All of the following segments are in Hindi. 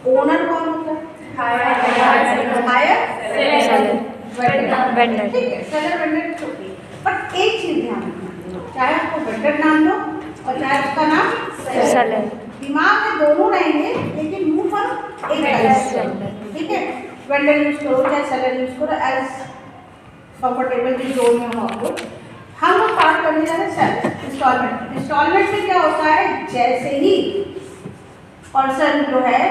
ओनर कौन होता है? Higher vendor. ठीक है, सेलर वेंडर छोटी। बट एक चीज ध्यान रखना, चाहे उसको वेंडर नाम दो और चाहे उसका नाम सेलर। दिमाग में दोनों रहेंगे लेकिन मुंह पर एक रहेगा। ठीक है, वेंडर यूज करो चाहे सेलर यूज करो, एज कंफर्टेबल जिस जोन में हो आपको। हम लोग बात करने जा रहे हैं इंस्टॉलमेंट। इंस्टॉलमेंट में क्या होता है, जैसे ही पर्सन जो है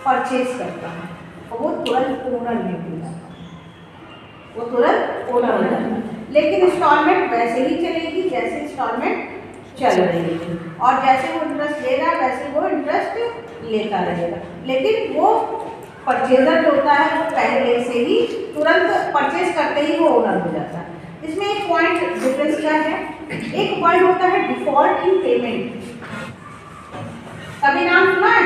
परचेज करता है और वो तुरंत ओनर नहीं मिल जाता, वो तुरंत ओनर हो जाता है। लेकिन इंस्टॉलमेंट वैसे ही चलेगी जैसे इंस्टॉलमेंट चल रही है, और जैसे वो इंटरेस्ट ले रहा है वैसे वो इंटरेस्ट लेता रहेगा। लेकिन वो परचेजर जो होता है वो पहले से ही तुरंत परचेज करते ही वो ओनर हो जाता है। इसमें एक पॉइंट डिफरेंस क्या है, एक वर्ड होता है डिफॉल्ट इन पेमेंट। कभी नाम सुना है?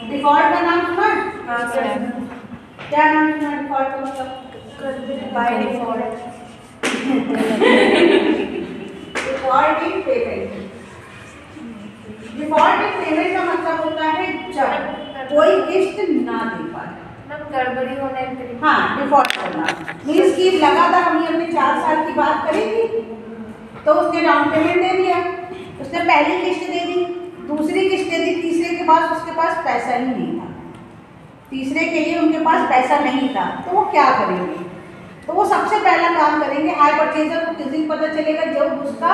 डिफॉल्ट का नाम सुना है? क्या नाम सुना है डिफॉल्ट का? मतलब by default. Default in payment. Default in payment का मतलब होता है जब कोई किस्त ना दे पाए, गड़बड़ी होने के। हाँ, डिफॉल्ट करना मीन्स कि लगातार हमने अपने 4 साल की बात करी थी, तो उसने डाउन पेमेंट दे दिया, उसने पहली किस्त दे दी, दूसरी किस्त दे दी, तीसरे के बाद उसके पास पैसा ही नहीं था, तीसरे के लिए उनके पास पैसा नहीं था, तो वो क्या करेंगे? तो वो सबसे पहला काम करेंगे, हायर परचेजर को किस दिन पता चलेगा? जब उसका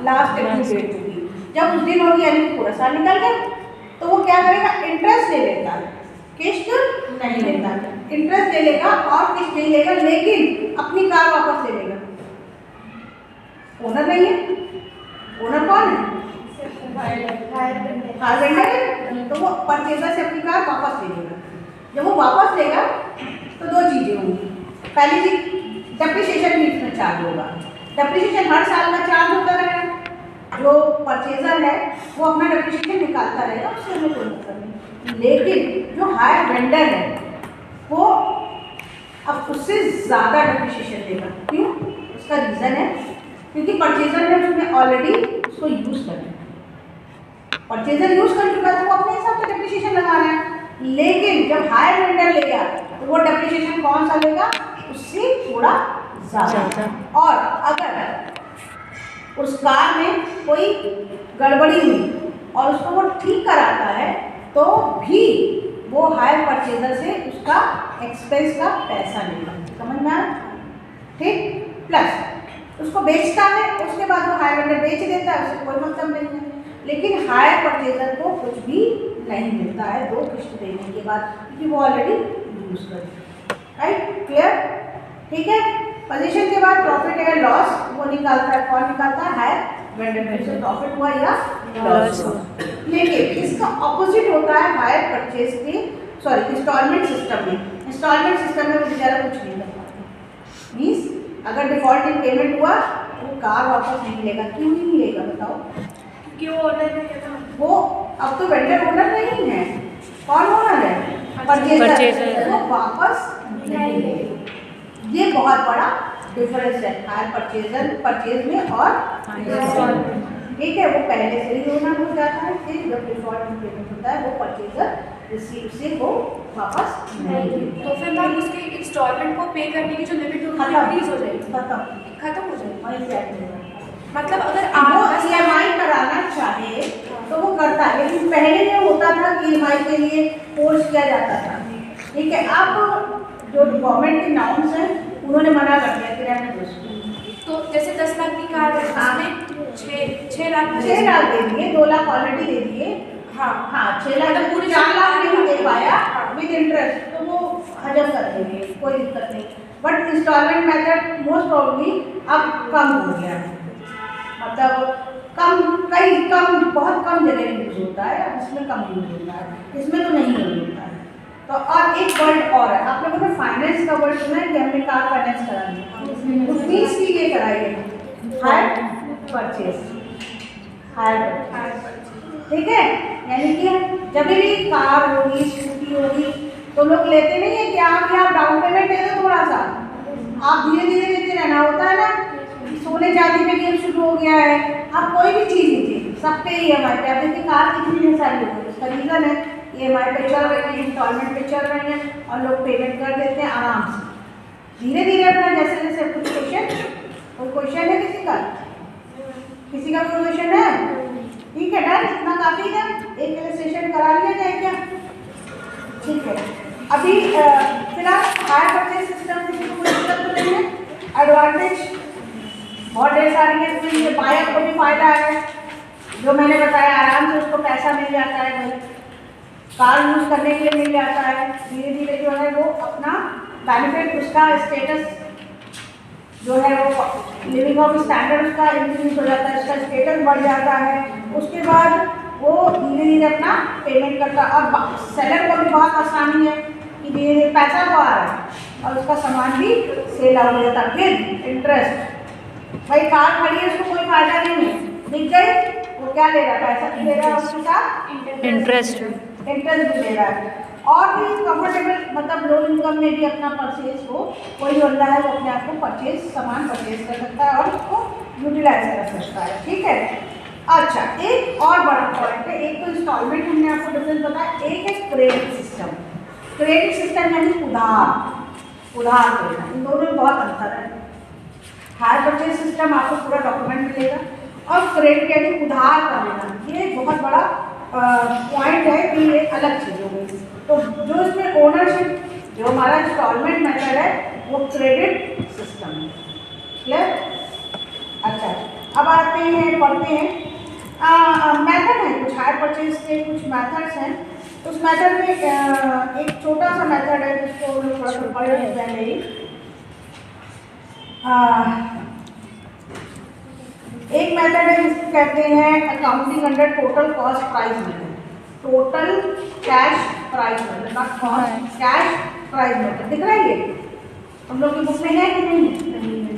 लास्ट ड्यू डेट होगी, जब उस दिन होगी यानी पूरा साल निकल गया, तो वो क्या करेगा? इंटरेस्ट ले लेता है, किस्त नहीं लेता, इंटरेस्ट ले लेगा और किस्त नहीं लेगा, लेकिन अपनी कार वापस ले लेगा। ओनर नहीं है, ओनर कौन है? हायर वेंडर है, तो वो परचेजर से अपनी कार वापस ले लेगा। जब वो वापस लेगा तो दो चीजें होंगी, पहली चीज डेप्रिसिएशन भी इसमें चार्ज होगा। डेप्रिसिएशन हर साल का चार्ज होता रहेगा, जो परचेजर है वो अपना डेप्रिसिएशन निकालता रहेगा, उससे हमें कोई मतलब नहीं। लेकिन जो हायर वेंडर है वो अब उससे ज़्यादा डेप्रिसिएशन देगा। क्यों? उसका रीज़न है क्योंकि परचेजर ने उसने ऑलरेडी उसको यूज़ कर लिया, परचेजर यूज़ कर चुका है तो वो अपने हिसाब से डेप्रिसिएशन लगा रहा है। लेकिन जब हायर वेंडर लेगा तो वो डेप्रिसिएशन कौन सा लेगा? उससे थोड़ा ज़्यादा। और अगर उस कार में कोई गड़बड़ी हुई और उसको वो ठीक कराता है तो भी वो हायर परचेजर से उसका एक्सपेंस का पैसा लेगा। समझ में आया? ठीक, प्लस उसको बेचता है, उसके बाद वो हायर वेंडर बेच देता है, उससे कोई मतलब नहीं है। लेकिन हायर परचेजर को कुछ भी नहीं मिलता है दो किस्त देने के बाद, क्योंकि वो ऑलरेडी यूज कर दिया। Right, clear? ठीक है। पोजीशन के बाद प्रॉफिट या लॉस वो निकालता है, कौन निकालता है? हायर वेंडर से प्रॉफिट हुआ या लॉस हुआ। लेकिन इसका ऑपोजिट होता है हायर परचेज के इंस्टॉलमेंट सिस्टम में। इंस्टॉलमेंट सिस्टम में वो बेचारा कुछ नहीं कर पाता। मीन्स अगर डिफॉल्ट इन पेमेंट हुआ तो वो कार वापस नहीं लेगा। क्यों नहीं लेगा बताओ? क्योंकि वो ऑर्डर नहीं करता, वो अब तो वेंडर ओनर नहीं है, कौन ओनर है? परचेजर। वो वापस नहीं लेगा। ये बहुत बड़ा डिफरेंस है हायर परचेज में और इंस्टॉलमेंट। ठीक है, वो पहले से ही ओनर हो जाता है, फिर जब डिफॉल्ट पेमेंट होता है वो परचेजर रिसीव से वो वापस नहीं लेगा। तो फिर मैम उसके इंस्टॉलमेंट को पे करने की जो लिमिट होगी वो इंक्रीज हो जाएगी, खत्म हो जाएगी। मतलब अगर आप EMI कराना चाहे तो वो करता है, लेकिन पहले ये होता था कि EMI के लिए फोर्स किया जाता था। ठीक है, अब जो गवर्नमेंट के नॉर्म्स हैं उन्होंने मना कर दिया कि रहने दो उसको। तो जैसे 10 लाख की कार है उसमें 6 लाख दे दिए, 2 लाख ऑलरेडी दे दिए। हाँ हाँ, 6 लाख मतलब पूरे 4 लाख नहीं दे पाया हाँ। विद इंटरेस्ट, तो वो हजम कर देंगे, कोई दिक्कत नहीं। But instalment method most probably अब कम हो गया है, मतलब बहुत कम जगह यूज होता है, अब इसमें कम यूज होता है, इसमें तो नहीं यूज होता है। तो और एक वर्ड और है, आप लोगों ने फाइनेंस का वर्ड सुना है कि हमने कार फाइनेंस करा दी, उस फीस की ये कराई है हायर परचेज। ठीक है, यानी कि जब भी कार होगी स्कूटी होगी तो लोग लेते नहीं है कि आप डाउन पेमेंट दे दो थोड़ा सा, आप धीरे धीरे देते रहना। होता है ना, सोने चांदी पे गेम शुरू हो गया है, आप कोई भी चीज़ लीजिए सब पे EMI पे। आप देखिए कार कितनी सारी होगी, उसका रीज़न है EMI पे चल रही है, इंस्टॉलमेंट पे चल रही है और लोग पेमेंट कर देते हैं आराम से धीरे धीरे अपना जैसे जैसे। कुछ कोई क्वेश्चन है किसी का कोई क्वेश्चन है? ठीक है डन, इतना काफी है, एक इलस्ट्रेशन करा लिया जाए क्या? ठीक है। अभी फिलहाल हायर परचेज सिस्टम किसी को कोई दिक्कत तो नहीं है? एडवांटेज बहुत ढेर सारी है इसमें। ये बायर को भी फायदा है, जो मैंने बताया, आराम से उसको पैसा मिल जाता है भाई, कार यूज करने के लिए मिल जाता है। धीरे धीरे जो है वो अपना बेनिफिट, उसका स्टेटस जो है वो लिविंग ऑफ स्टैंडर्ड उसका इंक्रीज हो जाता है, उसका स्टेटस बढ़ जाता है। उसके बाद वो धीरे धीरे अपना पेमेंट करता है और सेलर को भी बहुत आसानी है कि धीरे धीरे पैसा तो आ रहा है और उसका सामान भी सेल आउट हो जाता है विद इंटरेस्ट। भाई कार खड़ी है, उसको कोई फायदा नहीं है, दिख गई, वो क्या ले रहा है? पैसा भी ले रहा है, उसके साथ इंटरेस्ट भी ले रहा है। और भी कंफर्टेबल, मतलब लो इनकम में भी अपना परचेज हो, कोई बंदा है वो अपने आप को सामान परचेज कर सकता है और उसको यूटिलाइज कर सकता है। ठीक है। अच्छा, एक और बड़ा पॉइंट है, एक तो इंस्टॉलमेंट हमने आपको डिफरेंस बताया, एक है क्रेडिट सिस्टम। क्रेडिट सिस्टम यानी उधार देना, इन दोनों में बहुत अंतर है। हायर परचेज सिस्टम आपको पूरा डॉक्यूमेंट मिलेगा और क्रेडिट यानी उधार कर लेना, ये बहुत बड़ा पॉइंट है कि ये अलग चीज़ हो गई। तो जो इसमें ओनरशिप, जो हमारा इंस्टॉलमेंट मेथड है वो क्रेडिट सिस्टम है। क्लियर? अच्छा, अब आते हैं, पढ़ते हैं मेथड है कुछ हायर परचेज के, कुछ मेथड्स हैं। उस मेथड में एक छोटा सा मेथड है जिसको हम लोग थोड़ा सा पढ़ लेते हैं। एक मेथड है जिसको कहते हैं accounting under total cost price method. Total cash price method, not cost, cash price method. दिख रहा है ये हम लोग की बुक में है कि नहीं है?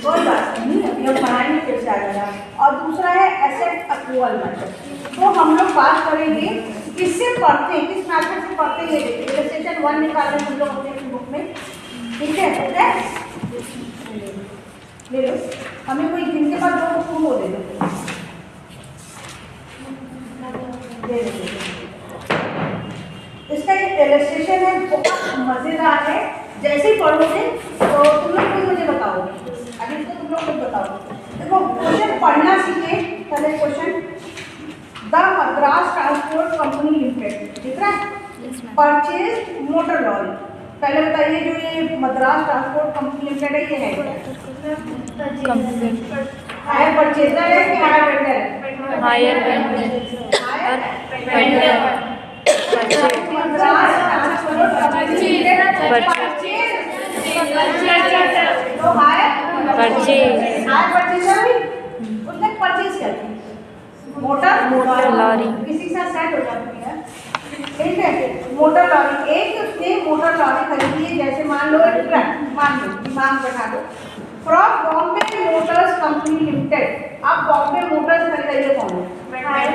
कोई बात नहीं, अभी हम पढ़ाएंगे फिर से आ जाएगा। और दूसरा है एसेट अप्रूवल मेथड। तो हम लोग बात करेंगे किससे पढ़ते हैं, किस मेथड से पढ़ते हैं, ये देखिए सेशन 1 निकाल रहे हैं हम लोग अपनी बुक में। ठीक है, ले लो, हमें कोई जिनके पास दो बुक वो दे दो। इसका एक इलस्ट्रेशन है, बहुत मजेदार है। जैसे ही पढ़ोगे तो तुम लोग खुद मुझे बताओगे, अभी इसको तुम लोग खुद बताओगे। देखो क्वेश्चन पढ़ना सीखे। पहले question, the Madras transport company limited, दिख रहा है? Purchase motor lorry. पहले बताइए जो ये मद्रास ट्रांसपोर्ट कंपनी लिमिटेड है, ये है हायर परचेजर है कि हायर वेंडर है? Hire Madras transport company limited तो हायर परचेजर भी उसने परचेज किया मोटर लॉरी, किसी के साथ सेट हो जाती है। ठीक है, मोटर लॉरी, एक उसने मोटर लॉरी खरीदी है, जैसे मान लो ट्रक, मान लो दिमाग बैठा दो, from Bombay Motors company limited. अब बॉम्बे मोटर्स खरीदाइए कौन है? Higher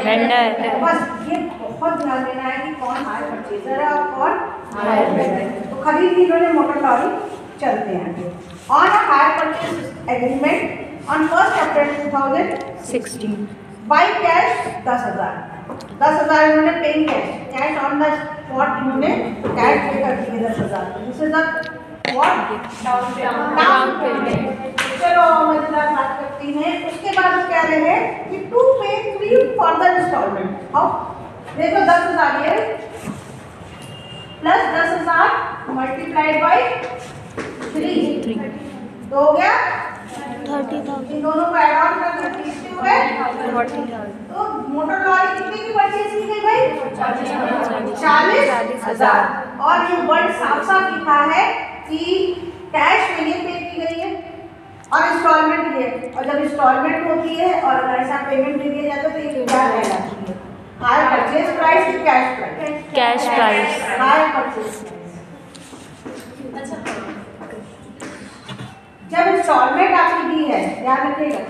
vendor. बस ये बहुत ध्यान देना है कि कौन हायर परचेजर है और कौन हायर वेंडर। तो खरीद ली इन्होंने मोटर लॉरी, चलते हैं। On a hire purchase agreement on 1 April 2016 by cash 10,000 इन्होंने पे कैश ऑन द स्पॉट, इन्होंने कैश पे कर दिए 10,000। This is the down payment. चलो मजेदार बात करती हैं। उसके बाद वो कह रहे हैं कि टू पे 3 फर्दर इंस्टॉलमेंट। अब देखो 10,000 ये प्लस 10,000 मल्टीप्लाइड बाई 3 तो हो गया 30,000। इन दोनों को ऐड ऑन करके 30 हो गए 40,000। तो मोटर लॉरी कितने की परचेज की गई भाई? 40,000। और ये वर्ड साफ साफ लिखा है कि कैश में ये पे की गई है और इंस्टॉलमेंट ये, और जब इंस्टॉलमेंट होती है और अगर ऐसा पेमेंट दे दिया जाता है तो ये क्या कहलाती है? हायर परचेज प्राइस की cash price? Cash price. Hire purchase. जब इंस्टॉलमेंट आपकी दी है, ध्यान रखिएगा,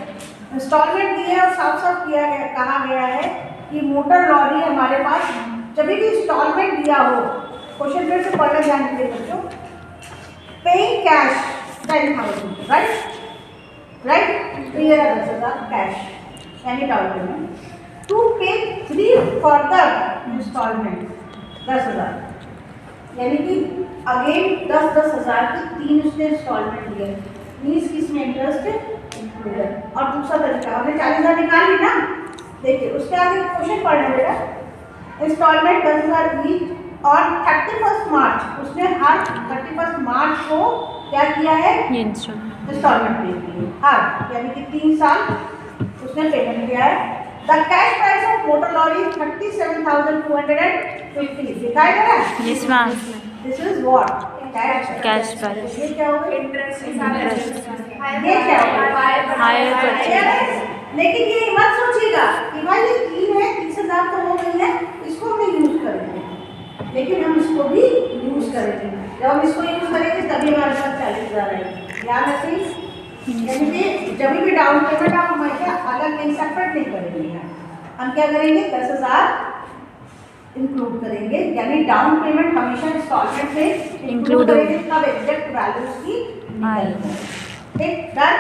इंस्टॉलमेंट दी है और साफ साफ किया गया, कहा गया है कि मोटर लॉरी हमारे पास जब भी इंस्टॉलमेंट दिया हो, क्वेश्चन फिर से पढ़ना ध्यान रखिए बच्चों, पेइंग कैश 10,000, राइट, तो ये रहा 10,000 कैश यानी डाउन पेमेंट। टू पे 3 फर्दर इंस्टॉलमेंट 10,000, यानी कि अगेन 10,000 की 3 उसने इंस्टॉलमेंट दिए, मीन्स किसमें इंटरेस्ट इंक्लूडेड। और दूसरा तरीका हमने 40,000 निकाल ली ना, देखिए उसके आगे क्वेश्चन पढ़ना बेटा, इंस्टॉलमेंट 10,000 ईच और 31 मार्च उसने हर 31 मार्च को क्या किया है, ये इंस्टॉलमेंट इंस्टॉलमेंट पे की है हर, यानी कि 3 साल उसने पेमेंट किया है। The cash price of motor lorry 37,250 दिखाई दे रहा है। Yes ma'am. This is what cash price. ये क्या होगा, इंटरेस्ट ये क्या होगा, हायर परचेज। लेकिन ये मत सोचिएगा कि भाई ये 3 है 30,000 तो हो गई है, इसको हम यूज करेंगे, लेकिन हम इसको भी यूज करेंगे। जब हम इसको यूज करेंगे तभी हमारे पास 40,000 आएगी, याद रखिए। यानी कि जब भी डाउन पेमेंट आप हमेशा अलग नहीं, सेपरेट नहीं करेंगे, हम क्या करेंगे 10,000 इंक्लूड करेंगे, यानी डाउन पेमेंट हमेशा इंस्टॉलमेंट से इंक्लूड करेंगे, तब एग्जैक्ट वैल्यूज की निकलेगी। ठीक done.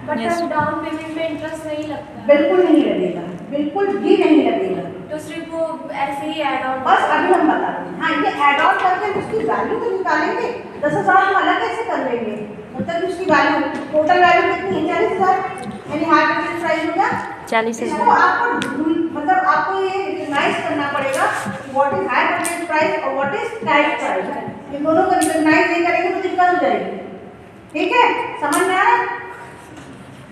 But Yes. Down payment पे इंटरेस्ट नहीं लगता, बिल्कुल नहीं लगेगा, बिल्कुल भी नहीं लगेगा, तो सिर्फ वो ऐसे ही ऐड ऑन। बस अभी हम बता दें। हाँ, ये ऐड ऑन करके उसकी वैल्यू तो निकालेंगे, 10,000 हम अलग कैसे कर लेंगे, मतलब उसकी वैल्यू टोटल वैल्यू कितनी है 40,000, यानी हायर परचेज प्राइस होगा 40,000। इसको आपको मतलब आपको ये रिकॉग्नाइज करना पड़ेगा what is hire purchase price और व्हाट इज कैश प्राइस, इन दोनों को रिकॉग्नाइज नहीं करेंगे तो दिक्कत हो जाएगी। ठीक है, समझ में आ रहा है।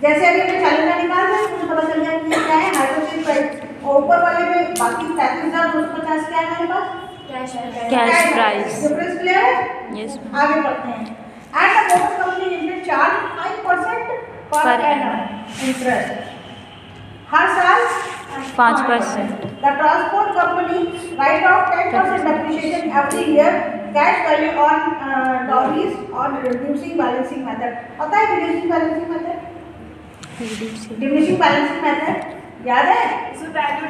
जैसे अभी हमने 40,000 निकाल दिया, मुझे पता चल गया कि ये क्या है हायर परचेज प्राइस, और ऊपर वाले में बाकी 33,250 क्या है हमारे पास, कैश प्राइस। डिफरेंस क्लियर है। यस आगे बढ़ते हैं। At the motor company limited charge 5% पर Per एनम इंटरेस्ट, हर साल 5%। The transport company write off 10% depreciation every year, cash value on the lorries on reducing balancing method. पता है reducing balancing method, diminishing balancing method याद है, इसमें वैल्यू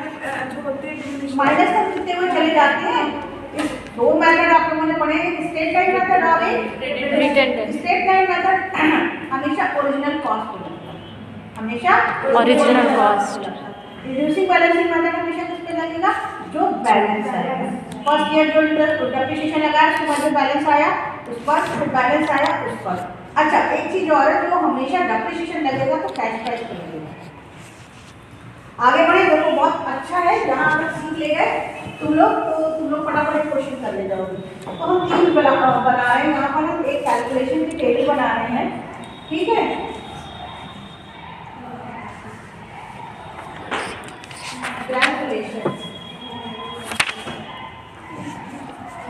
जो होती है डिमिनिश माइनस तक कितने हुए चले जाते हैं। इस दो मेथड आप लोगों ने पढ़े, एक स्टेट टाइम मेथड और एक return time. State time method हमेशा ओरिजिनल कॉस्ट हो जाता है, हमेशा Original cost। Reducing balancing method हमेशा किस पे लगेगा, जो बैलेंस आएगा, फर्स्ट ईयर जो डेप्रिसिएशन लगाया उसके बाद जो बैलेंस आया उस पर, फिर बैलेंस आया उस पर। अच्छा, एक चीज और है, जो हमेशा डेप्रिसिएशन लगेगा तो कैश प्राइस पे लगेगा। आगे बढ़े, देखो बहुत अच्छा है, जहाँ पर सीख ले गए तुम लोग फटाफट एक क्वेश्चन कर ले जाओगे। तो हम 3 बना रहे हैं, यहाँ पर हम एक कैलकुलेशन की टेबल बना रहे हैं, ठीक है। कैलकुलेशन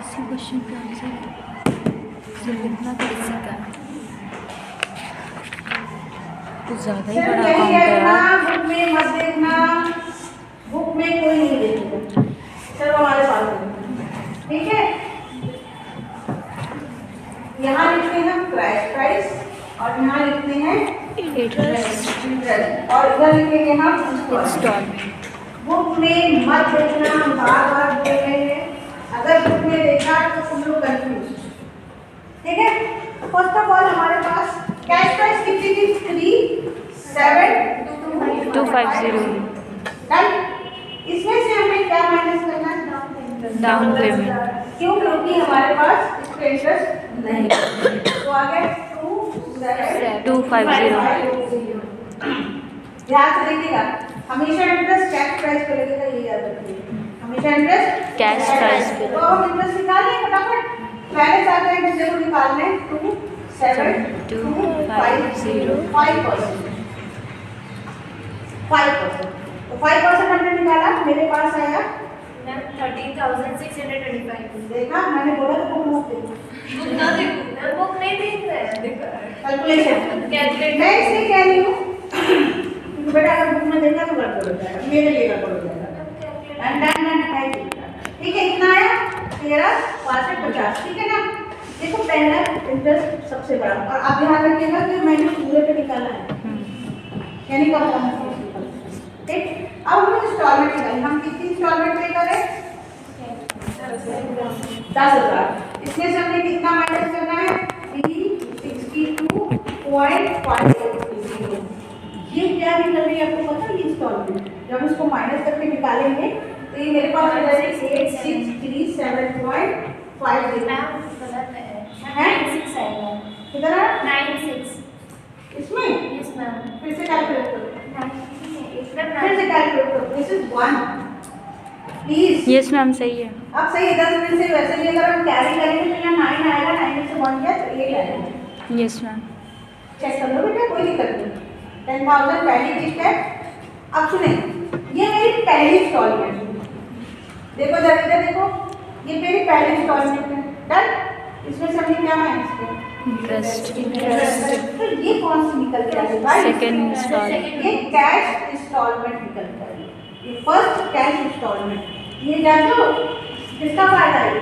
इसी क्वेश्चन का आंसर लिखना तो इसी का कुछ ज़्यादा ही बड़ा अकाउंट है यार। बुक में मत देखना, बुक में कोई नहीं देखेगा, चलो हमारे पास ठीक है। यहाँ लिखते हैं हम क्रैश प्राइस और यहाँ लिखते हैं इंटरेस्ट और इधर लिखेंगे हम इंस्टॉलमेंट। बुक में मत देखना, हम बार बार बोल रहे हैं, अगर बुक में देखा तो तुम लोग कंफ्यूज, ठीक है। फर्स्ट ऑफ ऑल हमारे पास कैश प्राइस कितनी थी, 3,7,250 डन। इसमें से हमें क्या माइनस करना है, डाउन पेमेंट। क्यों, क्योंकि हमारे पास इसका इंटरेस्ट नहीं है। तो आ गया 250। ध्यान से देखिएगा, हमेशा इंटरेस्ट कैश प्राइस पे लगेगा, ये याद रखिए, हमेशा इंटरेस्ट कैश प्राइस पे। तो हम इंटरेस्ट निकालें फटाफट, पहले साथ में इंटरेस्ट जरूर निकालने, 2,7,250 5%। तो 5% हमने निकाला, मेरे पास आया 13,625। देखा, मैंने बोला तो बुक मत देखो, बुक नहीं देख रहे हैं, कैलकुलेशन मैं इसलिए कह रही हूँ क्योंकि बेटा अगर बुक में देखा तो गड़बड़ हो जाएगा, मेरे लिए गड़बड़ हो जाएगा। ठीक है, इतना आया 13,550, ठीक है ना। देखो पहला इंटरेस्ट सबसे बड़ा, और आप ध्यान रखिएगा कि मैंने पूरे पे निकाला है, यानी कम कम ठीक। अब हम इंस्टॉलमेंट निकालें, हम कितनी इंस्टॉलमेंट पे करें, 10,000। इसमें से हमने कितना माइनस करना है, 362.5। ये क्या निकल रही है आपको पता है, ये इंस्टॉलमेंट जब इसको माइनस करके निकालेंगे तो ये 8637.50 मैम गलत है हैं? 96 आएगा किधर है 96 इसमें यस मैम फिर से कैलकुलेट करो एकदम फिर से कैलकुलेट करो this is 1 please yes ma'am सही है। अब सही है 10 मिनट से वैसे भी अगर हम कैरी करेंगे तो यहाँ 9 आएगा 9 में से 1 गया तो 8 आएगा यस मैम। चेक कर लो बेटा कोई दिक्कत नहीं 10,000 पहली किस्त है। अब सुने ये मेरी पहली इंस्टॉलमेंट देखो जरा इधर देखो ये मेरी पहली इंस्टॉलमेंट है डन इसमें से हमने क्या माइनस किया इंटरेस्ट तो ये कौन सी निकल के आई भाई सेकेंड इंस्टॉलमेंट ये कैश इंस्टॉलमेंट निकल के आई ये फर्स्ट कैश इंस्टॉलमेंट ये जानो किसका फायदा है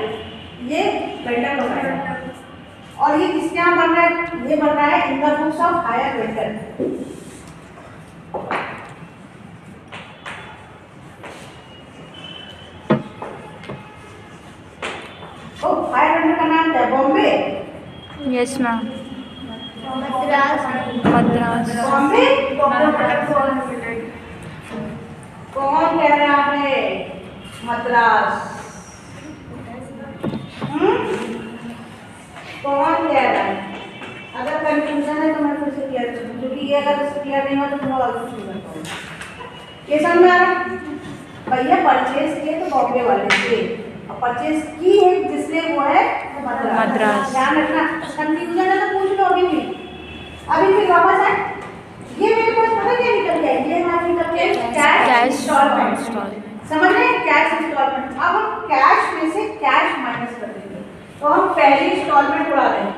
ये वेंडर का फायदा और ये किसके यहाँ बन रहा है ये बन रहा है in the books of hire vendor ओ हायर वेंडर का नाम क्या है बॉम्बे यस मैम। मद्रास मद्रास बॉम्बे कौन कह रहा है मद्रास कौन कह रहा है अगर कंफ्यूजन है तो मैं फिर से क्लियर करूँ क्योंकि ये अगर क्लियर नहीं हुआ तो मैं और कुछ नहीं कर पाऊंगा ये समझ में आ रहा भैया परचेज किए तो बॉम्बे वाले से और परचेज की है जिसने वो है मद्रास। ध्यान रखना कंफ्यूजन है तो पूछ लो अभी भी अभी फिर वापस आए ये मेरे पास पता क्या निकल गया ये हमारा निकल गया कैश कैश इंस्टॉलमेंट इंस्टॉलमेंट समझ रहे हैं कैश इंस्टॉलमेंट अब हम कैश में से कैश माइनस कर देंगे तो हम पहली इंस्टॉलमेंट उड़ा देंगे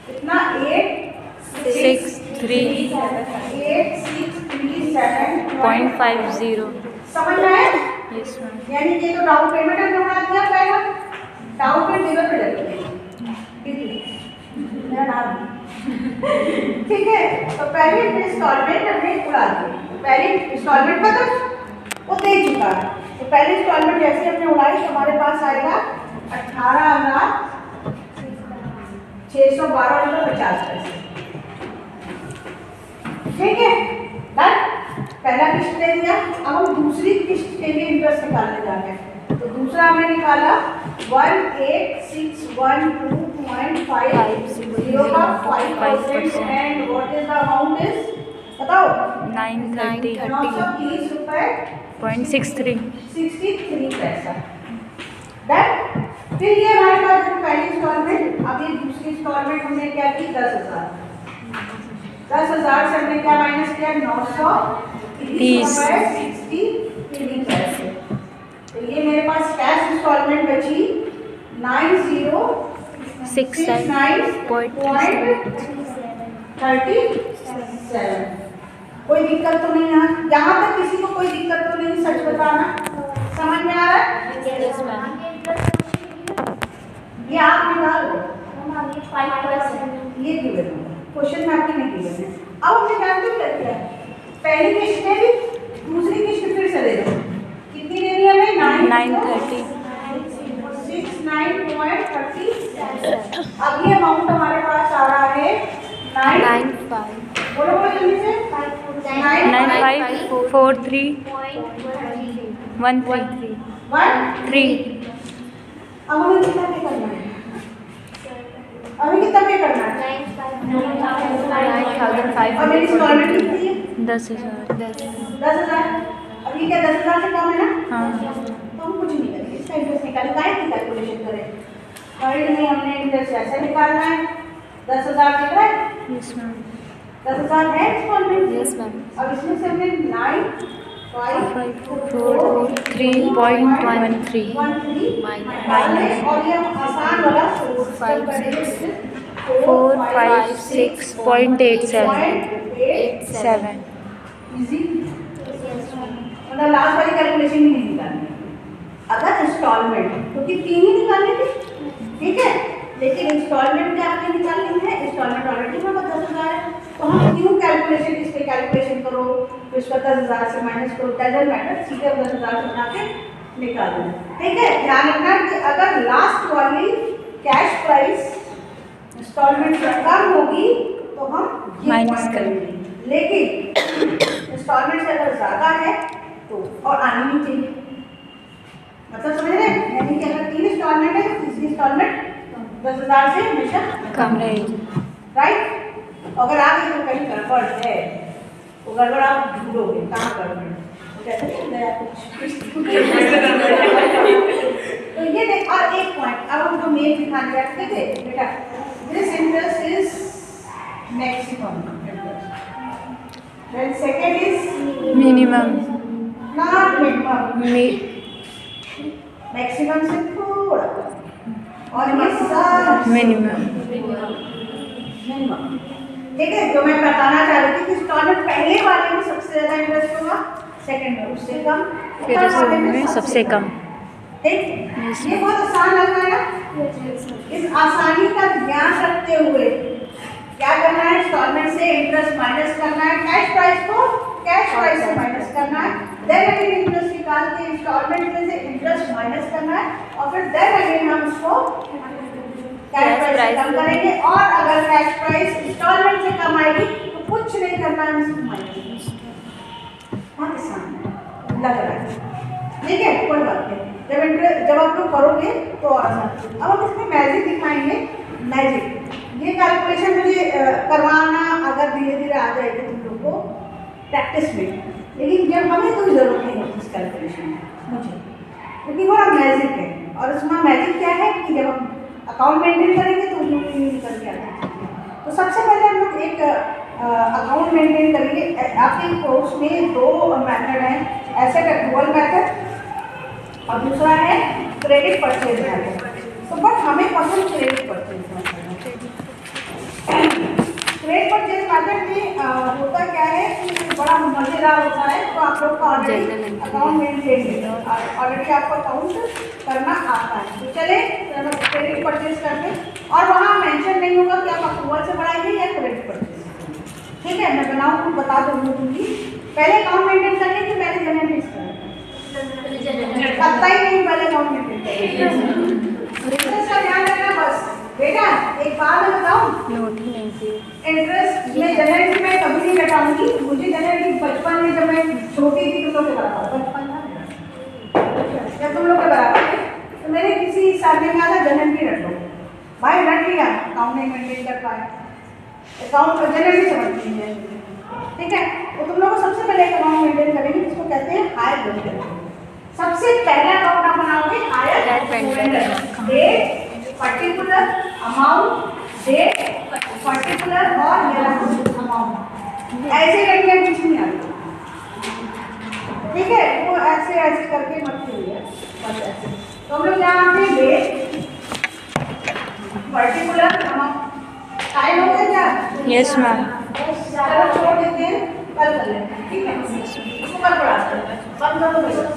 कितना 8637.50 समझ में आया यस मैम। यानी ये तो डाउन पेमेंट हमने उड़ा दिया पहला डाउन पेमेंट जीरो पे लग गया मेरा नाम ठीक है तो पहली इंस्टॉलमेंट हमने उड़ा दी पहली इंस्टॉलमेंट खत्म वो दे चुका है तो पहली इंस्टॉलमेंट जैसे हमने उड़ाई तो हमारे पास आएगा 18,612.50 ठीक है डन पहला किस्त दे दिया अब हम दूसरी किस्त के लिए इंटरेस्ट निकालने जा रहे हैं तो दूसरा हमने निकाला 18612.50 का 5% and what is the amount is बताओ 930.63 पैसा डन फिर ये हमारे पास जो पहली इंस्टॉलमेंट अब ये दूसरी इंस्टॉलमेंट हमने क्या की 10,000 से हमने क्या माइनस किया 930.63 पैसे तो ये मेरे पास कैश इंस्टॉलमेंट बची 9069.37 कोई दिक्कत तो नहीं यहाँ तक किसी को कोई दिक्कत तो नहीं सच बताना समझ में आ रहा है ये आप निकाल लो ये गिवन क्वेश्चन में आपके नहीं गिवन है अब हमने कैलकुलेट कर दिया पहली किस्त में भी दूसरी किस्त फिर से दे दो कितनी देनी है हमें 930 69.30 अब ये अमाउंट हमारे पास आ रहा है 95 बोलो बोलो जल्दी से 954313 अब हमें कितना पे करना है अभी कितना पे करना है और मेरी इंस्टॉलमेंट कितनी है 10,000 10,000 अभी क्या 10,000 से कम है ना हाँ तो हम कुछ नहीं करेंगे इसका इंटरेस्ट निकालें काहे की कैलकुलेशन करें वर्ल्ड में हमने इंटरेस्ट ऐसे निकालना है 10,000 दिख रहा है यस मैम 10,000 है इंस्टॉलमेंट यस मैम। अब इसमें से हमने 543.13 माइनस और ये हम आसान वाला 456.87 इजी मतलब लास्ट वाली कैलकुलेशन ही नहीं निकालनी अगर इंस्टॉलमेंट क्योंकि 3 ही निकालने थे ठीक है लेकिन इंस्टॉलमेंट क्या आपने निकालनी है इंस्टॉलमेंट ऑलरेडी हमारा 10,000 है तो हम क्यों कैलकुलेशन इस पे कैलकुलेशन करो फिर उसका 10,000 से माइनस करो डजंट मैटर सीधे 10,000 से बना के निकाल दो ठीक है ध्यान रखना कि अगर लास्ट वाली कैश प्राइस इंस्टॉलमेंट से कम होगी तो हम माइनस करेंगे लेकिन इंस्टॉलमेंट से अगर ज़्यादा है तो और आनी नहीं चाहिए मतलब समझ रहे हैं इंस्टॉलमेंट 10,000 से हमेशा कम रहेगी। राइट। अगर आगे तो कहीं गड़बड़ है तो गड़बड़ आप ढूंढोगे कहाँ गड़बड़ है, तो कहते हैं नया कुछ तो ये देख। और एक पॉइंट अब हम जो मेन दिखाने बैठते थे बेटा, this interest is maximum interest, then second is minimum not minimum, maximum से थोड़ा कम और ये सब मिनिमम। मिनिमम। ठीक है, जो मैं बताना चाह रही थी कि इंस्टॉलमेंट पहले वाले में सबसे ज्यादा इंटरेस्ट होगा, सेकंड में उससे कम, फिर थर्ड वाले में सबसे कम। ठीक, ये बहुत आसान लग रहा है ना। इस आसानी का ध्यान रखते हुए क्या करना है, इंस्टॉलमेंट से इंटरेस्ट माइनस करना है, कैश प्राइस को कैश प्राइस से माइनस करना है, देन अगेन इंटरेस्ट निकाल के इंस्टॉलमेंट में से इंटरेस्ट माइनस करना है और फिर देन अगेन हम उसको कैश प्राइस कम करेंगे। और अगर कैश प्राइस इंस्टॉलमेंट से कम आएगी तो कुछ नहीं करना है, इसको माइनस। बहुत आसान लग रहा है, ठीक है, कोई बात नहीं। जब आप लोग करोगे तो और आसान। अब हम इसमें मैजिक दिखाएंगे। मैजिक ये कैलकुलेशन मुझे करवाना अगर धीरे धीरे आ जाएगी तुम लोग को प्रैक्टिस में, लेकिन जब हमें कोई ज़रूरत नहीं होती इस कैलकुलेशन में मुझे, क्योंकि वो मैजिक है। और उसमें मैजिक क्या है कि जब हम अकाउंट मेंटेन करेंगे तो उन लोग निकल के आते हैं। तो सबसे पहले हम लोग एक अकाउंट मेंटेन करेंगे। आपके कोर्स में दो मेथड हैं, एसेट एक्रूवल मेथड और दूसरा है क्रेडिट परचेज मेथड। तो बट हमें पसंद क्रेडिट परचेज मेथड है। क्रेडिट परचेज मेथड में होता क्या है कि बड़ा मज़ेदार होता है। तो आप लोग का ऑलरेडी अकाउंट मेंटेन है, ऑलरेडी आपको अकाउंट करना आता है। तो चले हम क्रेडिट परचेज करते हैं और वहाँ मेंशन नहीं होगा कि आप अक्रूवल से बढ़ाएंगे या क्रेडिट परचेज। ठीक है, मैं बनाऊँ तो बता दूँगी। पहले अकाउंट मेंटेन करने के पहले जनरल लिस्ट करें, पता ही नहीं पहले अकाउंट मेंटेन करें। इसका ध्यान रखना बस बेटा। एक बात मैं बताऊँ, नोट ही नहीं थी। इंटरेस्ट में जनरल में कभी नहीं घटाऊंगी। मुझे जनरल बचपन में जब मैं छोटी थी तुम लोग के बराबर, बचपन जब तुम लोग के बराबर थे तो मेरे किसी सर ने कहा था जनरल की रट लो। भाई रट लिया, अकाउंट नहीं मेंटेन कर पाए, अकाउंट जनरल ही समझ नहीं है। ठीक है, तो तुम लोग को सबसे पहले अकाउंट मेंटेन करेंगे जिसको कहते हैं हायर पेंडेंट। सबसे पहला अकाउंट आप बनाओगे हायर पेंडेंट, date particular amount, date particular और ये अमाउंट। ऐसे करके कुछ नहीं आता, ठीक है, वो ऐसे ऐसे करके मत करिए, बस ऐसे। तो हम लोग यहाँ पे डेट पर्टिकुलर अमाउंट। टाइम हो गया क्या? Yes ma'am. चलो छोड़ देते हैं, कल कर लेंगे, ठीक है, इसको कल पढ़ाते हैं। बंद करो।